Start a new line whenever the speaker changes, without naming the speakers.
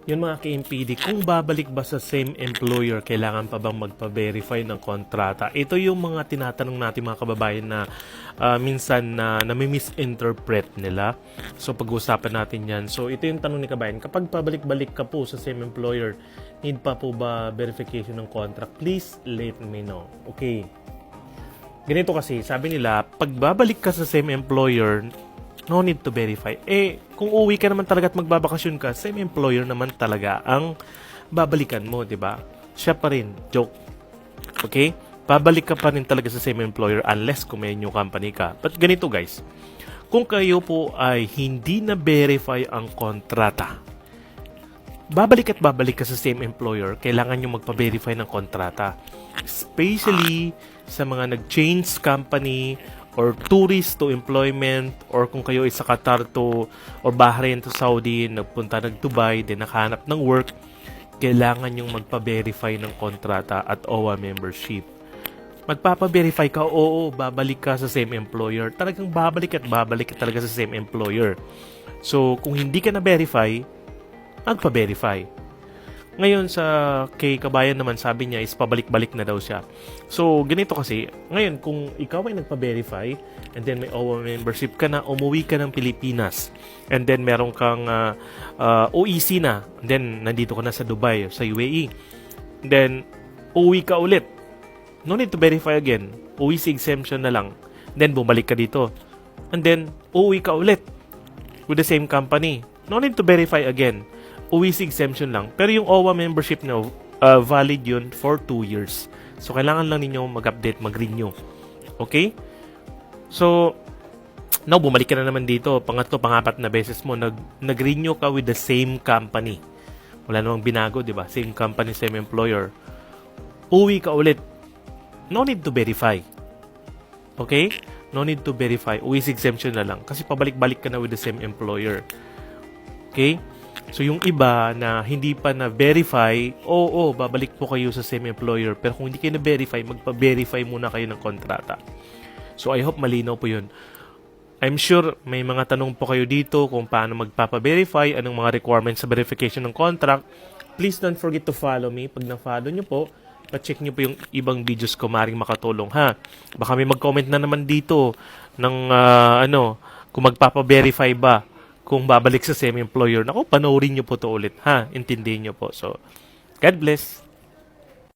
Yun mga ka-MPD, kung babalik ba sa same employer, kailangan pa bang magpa-verify ng kontrata? Ito yung mga tinatanong natin mga kababayan na minsan na nami-misinterpret nila. So pag-uusapan natin yan. So ito yung tanong ni kabayan, kapag pabalik-balik ka po sa same employer, need pa po ba verification ng contract? Please let me know. Okay. Ganito kasi, sabi nila, pag babalik ka sa same employer, no need to verify. Kung uwi ka naman talaga at magbabakasyon ka, same employer naman talaga ang babalikan mo, di ba? Siya pa rin. Joke. Okay? Babalik ka pa rin talaga sa same employer unless kung may new company ka. But ganito guys, kung kayo po ay hindi na-verify ang kontrata, babalik at babalik ka sa same employer, kailangan nyo magpa-verify ng kontrata. Especially sa mga nag-change company or tourist to employment, or kung kayo ay sa Qatar to or Bahrain to Saudi, nag-Dubai, din nakahanap ng work, kailangan yung magpa-verify ng kontrata at OWA membership. Magpapa-verify ka, oo, babalik ka sa same employer. Talagang babalik at babalik ka talaga sa same employer. So, kung hindi ka na-verify, magpa-verify. Ngayon sa kay kabayan naman, sabi niya is pabalik-balik na daw siya. So, ganito kasi, ngayon kung ikaw ay nagpa-verify and then may OWA membership ka na, umuwi ka ng Pilipinas and then meron kang OEC na, and then nandito ka na sa Dubai, sa UAE, and then uwi ka ulit, no need to verify again, OEC exemption na lang, then bumalik ka dito, and then uwi ka ulit with the same company, no need to verify again, OEC exemption lang. Pero yung OWA membership nyo, valid yun for 2 years. So, kailangan lang ninyo mag-update, mag-renew. Okay? So, now, bumalik ka na naman dito. Pangatlo, pangapat na beses mo, nag-renew ka with the same company. Wala namang binago, di ba? Same company, same employer. Uwi ka ulit. No need to verify. Okay? No need to verify. OEC exemption na lang. Kasi pabalik-balik ka na with the same employer. Okay? So, yung iba na hindi pa na-verify, oo, babalik po kayo sa same employer. Pero kung hindi kayo na-verify, magpa-verify muna kayo ng kontrata. So, I hope malinaw po yun. I'm sure may mga tanong po kayo dito kung paano magpapa-verify, anong mga requirements sa verification ng contract. Please don't forget to follow me. Pag na-follow nyo po, pa-check nyo po yung ibang videos ko, maaaring makatulong, ha? Baka may mag-comment na naman dito ng, kung magpapa-verify ba kung babalik sa same employer. Naku, panoorin nyo po to ulit, ha? Intindihin nyo po. So, God bless.